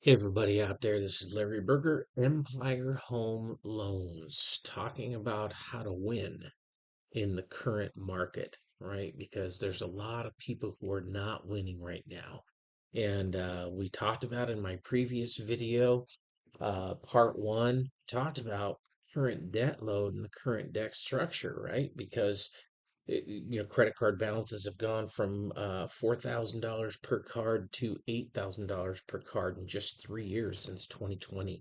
Hey everybody out there, this is Larry Berger, Empire Home Loans, talking about how to win in the current market, right? Because there's a lot of people who are not winning right now. And we talked about in my previous video, part one, talked about current debt load and the current debt structure, right? Because credit card balances have gone from $4,000 per card to $8,000 per card in just 3 years since 2020.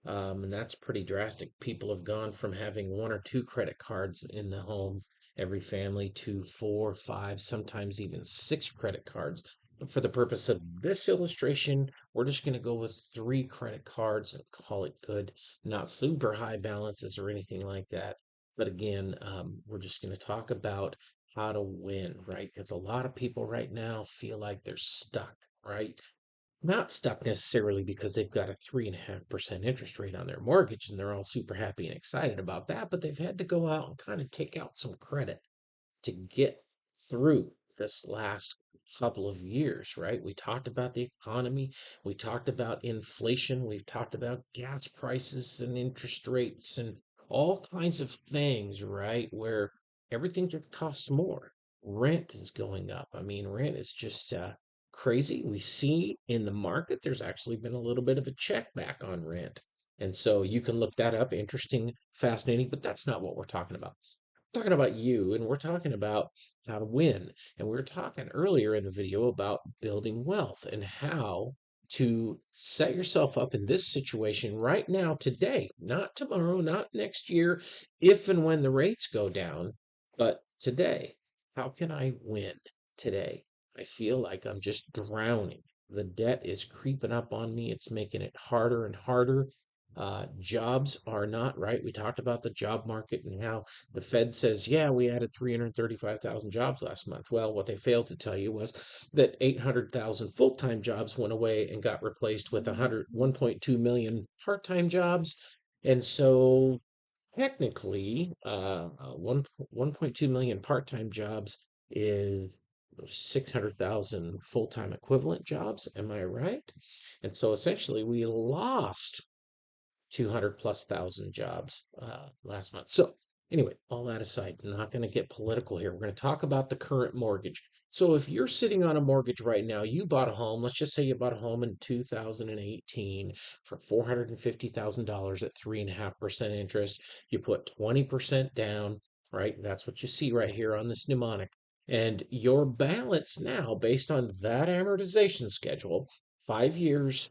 And that's pretty drastic. People have gone from having one or two credit cards in the home, every family, to four, five, sometimes even six credit cards. But for the purpose of this illustration, we're just going to go with three credit cards and call it good. Not super high balances or anything like that. But again, we're just going to talk about how to win, right? Because a lot of people right now feel like they're stuck, right? Not stuck necessarily because they've got a 3.5% interest rate on their mortgage and they're all super happy and excited about that, but they've had to go out and kind of take out some credit to get through this last couple of years, right? We talked about the economy, we talked about inflation, we've talked about gas prices and interest rates and all kinds of things, right? Where everything just costs more. Rent is going up. I mean, rent is just crazy. We see in the market there's actually been a little bit of a check back on rent. And so you can look that up. Interesting, fascinating, but that's not what we're talking about talking about you and we're talking about how to win. And we were talking earlier in the video about building wealth and how to set yourself up in this situation right now, today, not tomorrow, not next year, if and when the rates go down, but today. How can I win today? I feel like I'm just drowning. The debt is creeping up on me. It's making it harder and harder. Jobs are not right. We talked about the job market and how the Fed says, yeah, we added 335,000 jobs last month. Well, what they failed to tell you was that 800,000 full-time jobs went away and got replaced with 1.2 million part-time jobs. And so technically, 1.2 million part-time jobs is 600,000 full-time equivalent jobs. Am I right? And so essentially we lost 200 plus thousand jobs last month. So, anyway, all that aside, I'm not going to get political here. We're going to talk about the current mortgage. So, if you're sitting on a mortgage right now, you bought a home, let's just say you bought a home in 2018 for $450,000 at 3.5% interest. You put 20% down, right? That's what you see right here on this mnemonic. And your balance now, based on that amortization schedule, 5 years,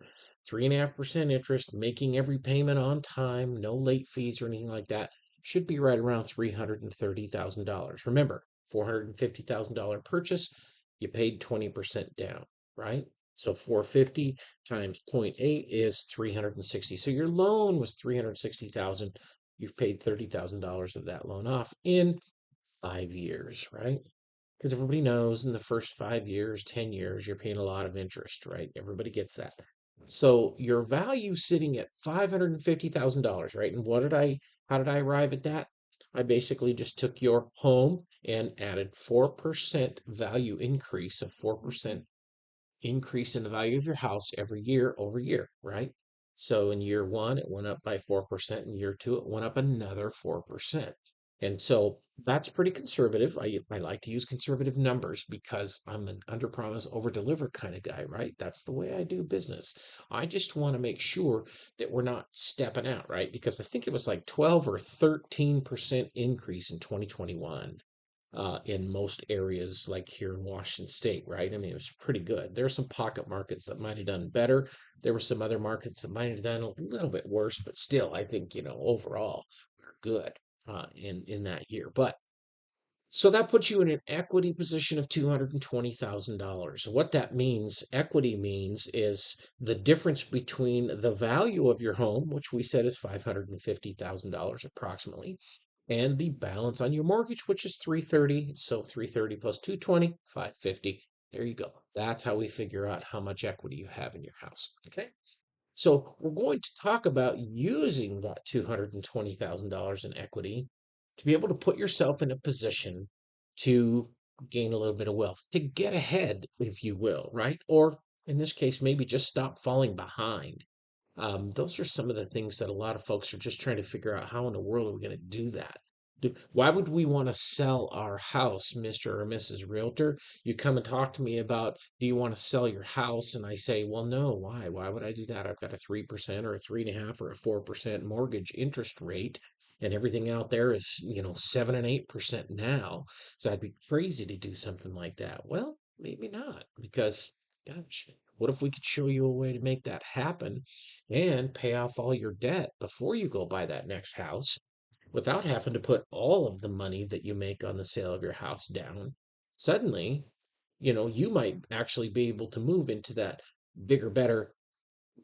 3.5% interest, making every payment on time, no late fees or anything like that, should be right around $330,000. Remember, $450,000 purchase, you paid 20% down, right? So 450 times zero point 0.8 is 360. So your loan was 360,000. You've paid $30,000 of that loan off in 5 years, right? Because everybody knows in the first 5 years, 10 years, you're paying a lot of interest, right? Everybody gets that. So your value sitting at $550,000, right? And how did I arrive at that? I basically just took your home and added 4% value increase, of 4% increase in the value of your house every year over year, right? So in year one, it went up by 4%. In year two, it went up another 4%. And so that's pretty conservative. I like to use conservative numbers because I'm an under promise, over deliver kind of guy, right? That's the way I do business. I just want to make sure that we're not stepping out, right? Because I think it was like 12 or 13% increase in 2021 in most areas, like here in Washington State, right? I mean, it was pretty good. There are some pocket markets that might have done better. There were some other markets that might have done a little bit worse, but still, I think, overall, we're good in that year. But so that puts you in an equity position of $220,000. What that means, equity means, is the difference between the value of your home, which we said is $550,000 approximately, and the balance on your mortgage, which is 330. So 330 plus 220, 550. There you go. That's how we figure out how much equity you have in your house. Okay. So we're going to talk about using that $220,000 in equity to be able to put yourself in a position to gain a little bit of wealth, to get ahead, if you will, right? Or in this case, maybe just stop falling behind. Those are some of the things that a lot of folks are just trying to figure out how in the world are we going to do that? Why would we want to sell our house, Mr. or Mrs. Realtor? You come and talk to me about, do you want to sell your house? And I say, well, no, why? Why would I do that? I've got a 3% or a 3.5 or a 4% mortgage interest rate, and everything out there is, 7 and 8% now. So I'd be crazy to do something like that. Well, maybe not, because gosh, what if we could show you a way to make that happen and pay off all your debt before you go buy that next house without having to put all of the money that you make on the sale of your house down? Suddenly, you might actually be able to move into that bigger, better,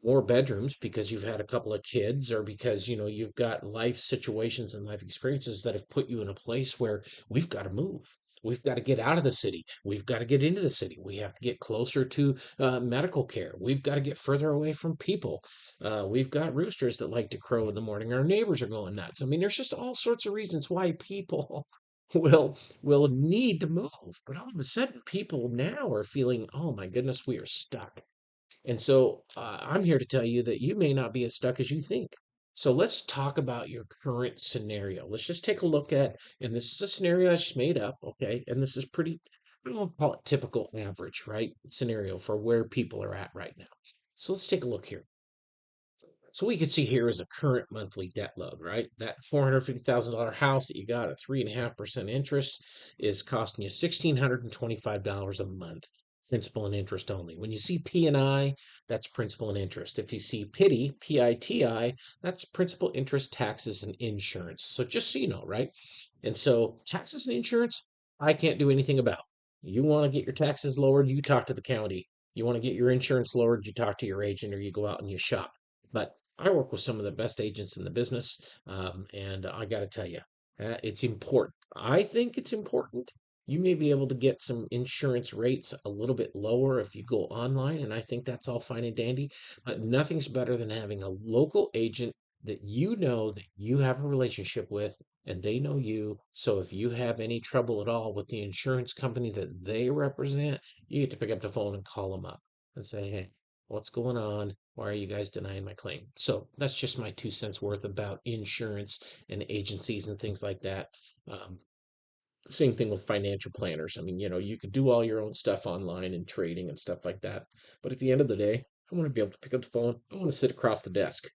more bedrooms because you've had a couple of kids, or because you've got life situations and life experiences that have put you in a place where we've got to move. We've got to get out of the city. We've got to get into the city. We have to get closer to medical care. We've got to get further away from people. We've got roosters that like to crow in the morning. Our neighbors are going nuts. I mean, there's just all sorts of reasons why people will need to move. But all of a sudden, people now are feeling, oh my goodness, we are stuck. And so I'm here to tell you that you may not be as stuck as you think. So let's talk about your current scenario. Let's just take a look at, and this is a scenario I just made up, okay? And this is pretty, I don't want to call it typical average, right? Scenario for where people are at right now. So let's take a look here. So we can see here is a current monthly debt load, right? That $450,000 house that you got at 3.5% interest is costing you $1,625 a month, principal and interest only. When you see P&I, that's principal and interest. If you see PITI, PITI, that's principal, interest, taxes, and insurance. So just so you know, right? And so taxes and insurance, I can't do anything about. You want to get your taxes lowered, you talk to the county. You want to get your insurance lowered, you talk to your agent, or you go out and you shop. But I work with some of the best agents in the business, and I got to tell you, it's important. I think it's important. You may be able to get some insurance rates a little bit lower if you go online, and I think that's all fine and dandy. But nothing's better than having a local agent that that you have a relationship with, and they know you. So if you have any trouble at all with the insurance company that they represent, you get to pick up the phone and call them up and say, hey, what's going on? Why are you guys denying my claim? So that's just my 2 cents worth about insurance and agencies and things like that. Um, Same thing with financial planners. I mean, you could do all your own stuff online and trading and stuff like that. But at the end of the day, I want to be able to pick up the phone. I want to sit across the desk,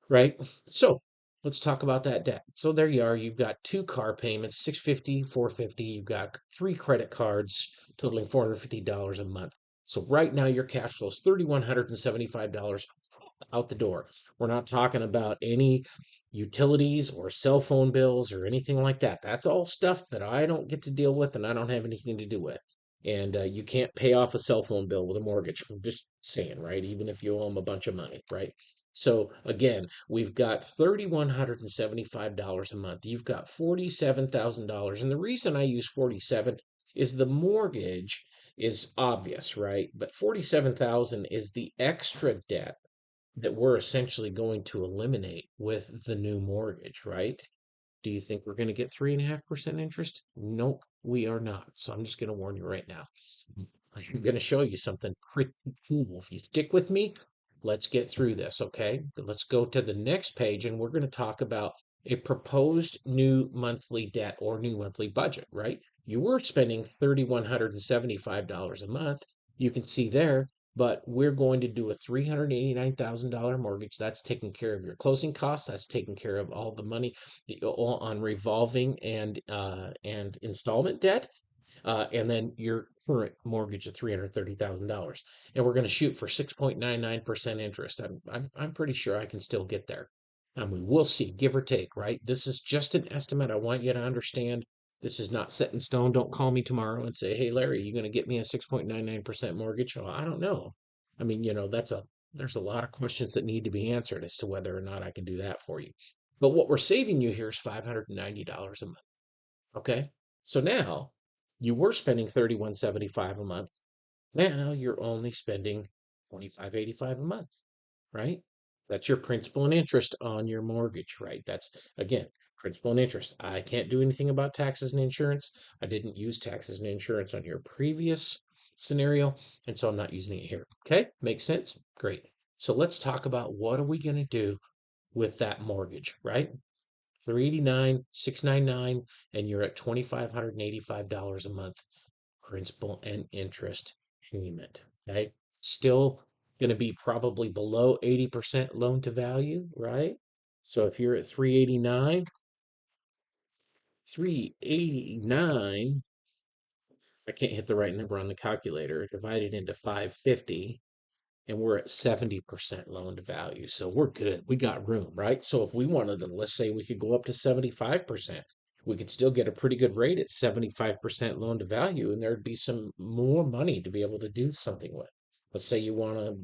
right? So let's talk about that debt. So there you are. You've got two car payments, 650, 450. You've got three credit cards totaling $450 a month. So right now your cash flow is $3,175 out the door. We're not talking about any utilities or cell phone bills or anything like that. That's all stuff that I don't get to deal with and I don't have anything to do with. And you can't pay off a cell phone bill with a mortgage. I'm just saying, right? Even if you owe them a bunch of money, right? So again, we've got $3,175 a month. You've got $47,000. And the reason I use 47 is the mortgage is obvious, right? But 47,000 is the extra debt that we're essentially going to eliminate with the new mortgage, right? Do you think we're going to get 3.5% interest? Nope, we are not. So I'm just going to warn you right now. I'm going to show you something pretty cool. If you stick with me, let's get through this, okay? Let's go to the next page and we're going to talk about a proposed new monthly debt or new monthly budget, right? You were spending $3,175 a month. You can see there, but we're going to do a $389,000 mortgage. That's taking care of your closing costs. That's taking care of all the money on revolving and installment debt, and then your current mortgage of $330,000. And we're going to shoot for 6.99% interest. I'm pretty sure I can still get there. And we will see, give or take, right? This is just an estimate. I want you to understand this is not set in stone. Don't call me tomorrow and say, hey, Larry, you going to get me a 6.99% mortgage? Well, I don't know. I mean, there's a lot of questions that need to be answered as to whether or not I can do that for you. But what we're saving you here is $590 a month. Okay. So now you were spending 31.75 a month. Now you're only spending 25.85 a month, right? That's your principal and interest on your mortgage, right? That's again, principal and interest. I can't do anything about taxes and insurance. I didn't use taxes and insurance on your previous scenario, and so I'm not using it here. Okay, makes sense? Great. So let's talk about what are we going to do with that mortgage, right? 389, 699, and you're at $2,585 a month principal and interest payment. Okay. Still going to be probably below 80% loan to value, right? So if you're at 389, I can't hit the right number on the calculator, divided into 550, and we're at 70% loan to value. So we're good. We got room, right? So if we wanted to, let's say we could go up to 75%, we could still get a pretty good rate at 75% loan to value, and there'd be some more money to be able to do something with. Let's say you want to,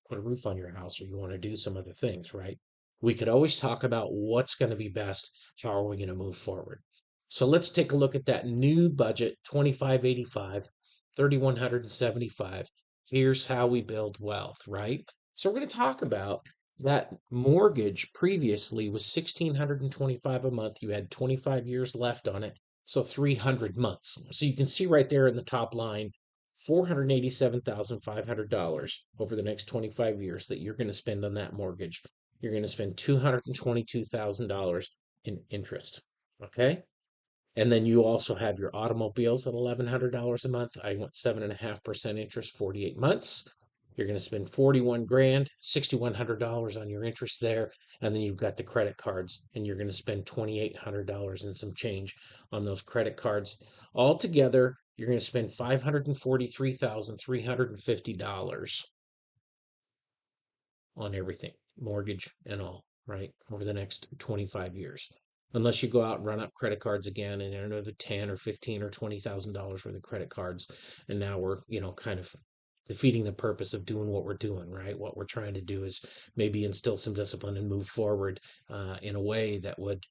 put a roof on your house or you want to do some other things, right? We could always talk about what's going to be best. How are we going to move forward? So let's take a look at that new budget, 2585, 3175. Here's how we build wealth, right? So we're going to talk about that mortgage previously was 1,625 a month. You had 25 years left on it, so 300 months. So you can see right there in the top line, $487,500 over the next 25 years that you're going to spend on that mortgage. You're going to spend $222,000 in interest. Okay? And then you also have your automobiles at $1,100 a month. I want 7.5% interest, 48 months. You're going to spend 41 grand, $6,100 on your interest there. And then you've got the credit cards, and you're going to spend $2,800 and some change on those credit cards. Altogether, you're going to spend $543,350 on everything, mortgage and all, right, over the next 25 years. Unless you go out and run up credit cards again and another 10 or 15 or $20,000 worth of credit cards. And now we're, kind of defeating the purpose of doing what we're doing, right? What we're trying to do is maybe instill some discipline and move forward in a way that would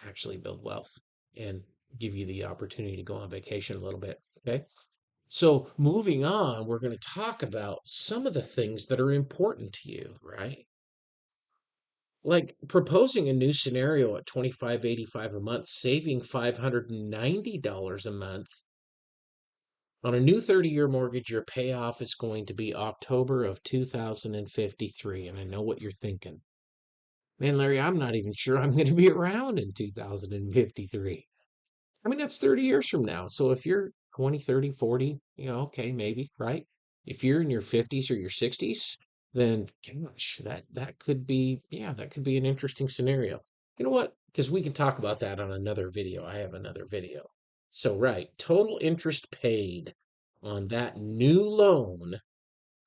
actually build wealth and give you the opportunity to go on vacation a little bit. Okay. So moving on, we're going to talk about some of the things that are important to you, right? Like proposing a new scenario at 2585 a month, saving $590 a month. On a new 30-year mortgage, your payoff is going to be October of 2053. And I know what you're thinking. Man, Larry, I'm not even sure I'm going to be around in 2053. I mean, that's 30 years from now. So if you're 20, 30, 40, okay, maybe, right? If you're in your 50s or your 60s, then gosh, that could be, yeah, that could be an interesting scenario. You know what? Because we can talk about that on another video. I have another video. So, right, total interest paid on that new loan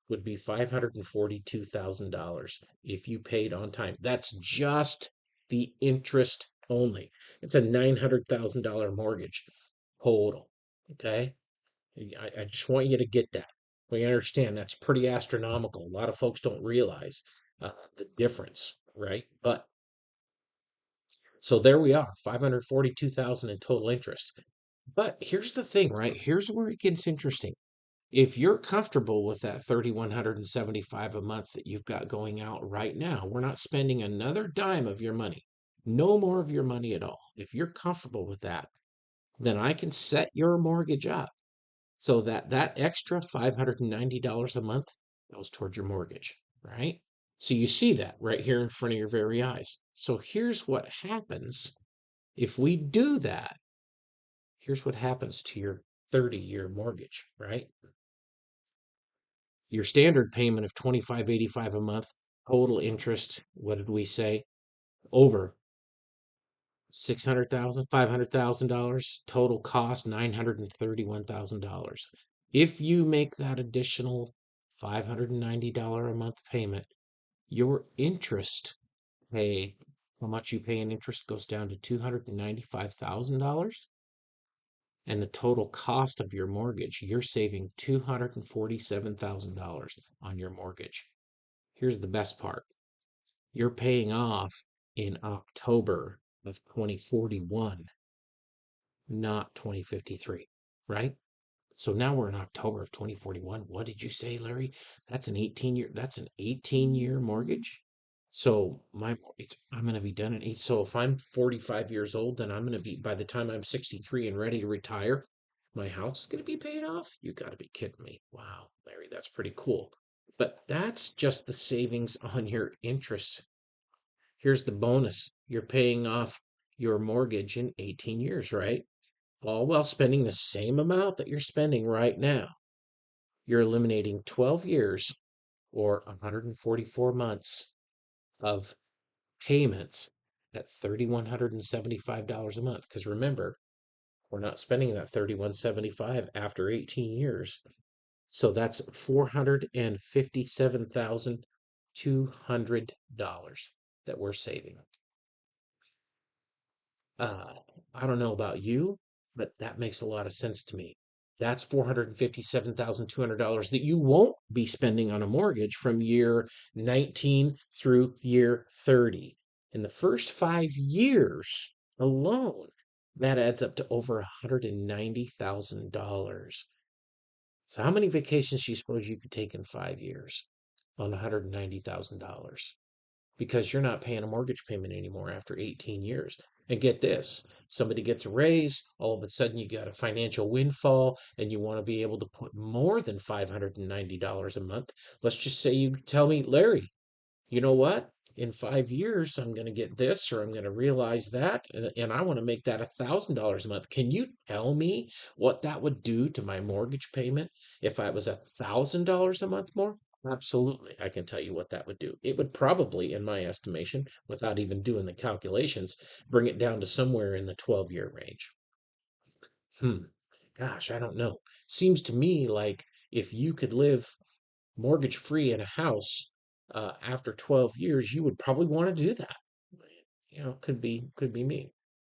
would be $542,000 if you paid on time. That's just the interest only. It's a $900,000 mortgage total. Okay. I just want you to get that. We understand that's pretty astronomical. A lot of folks don't realize the difference, right? But so there we are, 542,000 in total interest. But here's the thing, right? Here's where it gets interesting. If you're comfortable with that 3,175 a month that you've got going out right now, we're not spending another dime of your money, no more of your money at all. If you're comfortable with that, then I can set your mortgage up so that that extra $590 a month goes towards your mortgage, right? So you see that right here in front of your very eyes. So here's what happens if we do that. Here's what happens to your 30-year mortgage, right? Your standard payment of 2585 a month, total interest, what did we say? Over 600,000, $500,000, total cost $931,000. If you make that additional $590 a month payment, your interest paid, how much you pay in interest goes down to $295,000. And the total cost of your mortgage, you're saving $247,000 on your mortgage. Here's the best part. You're paying off in October of 2041, not 2053, right? So now we're in October of 2041. What did you say, Larry? That's an 18-year mortgage. So I'm going to be done in so if I'm 45 years old, then I'm going to be, by the time I'm 63 and ready to retire, My house is going to be paid off? You got to be kidding me. Wow, Larry, that's pretty cool. But that's just the savings on your interest. Here's the bonus. You're paying off your mortgage in 18 years, right? All while spending the same amount that you're spending right now. You're eliminating 12 years or 144 months of payments at $3,175 a month. Because remember, we're not spending that 3175 after 18 years. So that's $457,200 that we're saving. Uh, I don't know about you, but that makes a lot of sense to me. That's $457,200 that you won't be spending on a mortgage from year 19 through year 30. In the first 5 years alone, that adds up to over $190,000. So how many vacations do you suppose you could take in 5 years on $190,000? Because you're not paying a mortgage payment anymore after 18 years. And get this, somebody gets a raise, all of a sudden you got a financial windfall and you want to be able to put more than $590 a month. Let's just say you tell me, Larry, you know what? In 5 years, I'm going to get this or I'm going to realize that, and I want to make that $1,000 a month. Can you tell me what that would do to my mortgage payment if I was $1,000 a month more? Absolutely, I can tell you what that would do. It would probably, in my estimation, without even doing the calculations, bring it down to somewhere in the 12-year range. Hmm. Gosh, I don't know. Seems to me like if you could live mortgage free in a house after 12 years, you would probably want to do that. Could be me.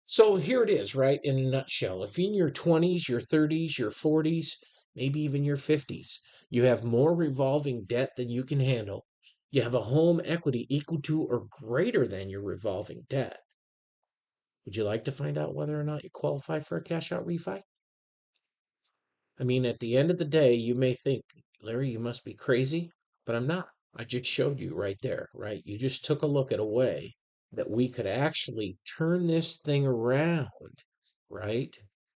So here it is, right, in a nutshell. If in your 20s, your 30s, your 40s, maybe even your 50s, you have more revolving debt than you can handle, you have a home equity equal to or greater than your revolving debt. Would you like to find out whether or not you qualify for a cash out refi? I mean, at the end of the day, you may think, Larry, you must be crazy, but I'm not. I just showed you right there, right? You just took a look at a way that we could actually turn this thing around, right?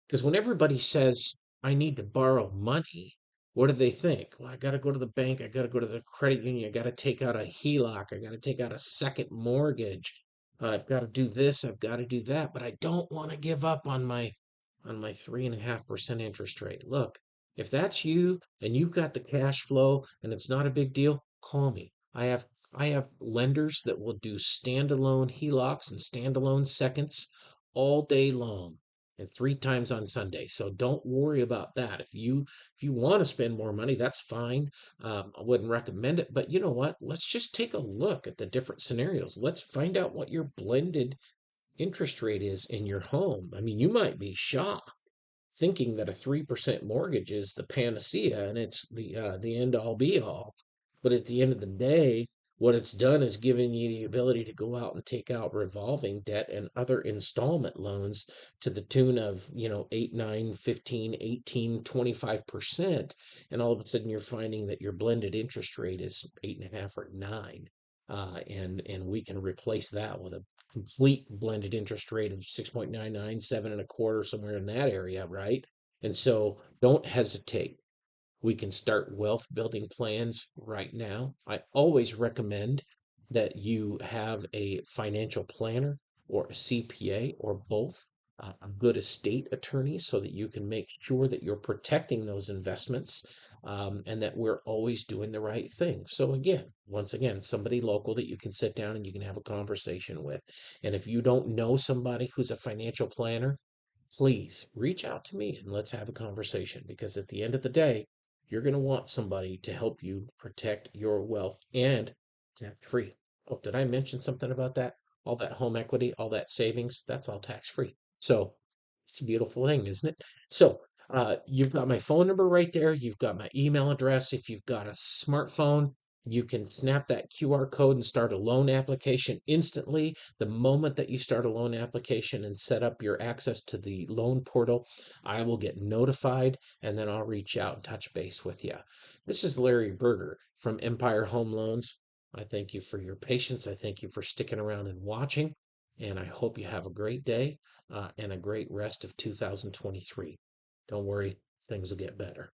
Because when everybody says, I need to borrow money, what do they think? Well, I got to go to the bank. I got to go to the credit union. I got to take out a HELOC. I got to take out a second mortgage. I've got to do this. I've got to do that. But I don't want to give up on my 3.5% interest rate. Look, if that's you and you've got the cash flow and it's not a big deal, call me. I have lenders that will do standalone HELOCs and standalone seconds all day long and three times on Sunday. So don't worry about that. If you want to spend more money, that's fine. I wouldn't recommend it, but you know what? Let's just take a look at the different scenarios. Let's find out what your blended interest rate is in your home. I mean, you might be shocked thinking that a 3% mortgage is the panacea and it's the end all be all. But at the end of the day, what it's done is given you the ability to go out and take out revolving debt and other installment loans to the tune of, 8, 9, 15, 18, 25%. And all of a sudden you're finding that your blended interest rate is 8.5 or 9. And we can replace that with a complete blended interest rate of 6.99, 7.25, somewhere in that area, right? And so don't hesitate. We can start wealth building plans right now. I always recommend that you have a financial planner or a CPA or both, a good estate attorney, so that you can make sure that you're protecting those investments, and that we're always doing the right thing. So, again, once again, somebody local that you can sit down and you can have a conversation with. And if you don't know somebody who's a financial planner, please reach out to me and let's have a conversation, because at the end of the day, you're going to want somebody to help you protect your wealth and tax free. Oh, did I mention something about that? All that home equity, all that savings, that's all tax free. So it's a beautiful thing, isn't it? So you've got my phone number right there. You've got my email address. If you've got a smartphone, you can snap that QR code and start a loan application instantly. The moment that you start a loan application and set up your access to the loan portal, I will get notified and then I'll reach out and touch base with you. This is Larry Berger from Empire Home Loans. I thank you for your patience. I thank you for sticking around and watching. And I hope you have a great day and a great rest of 2023. Don't worry, things will get better.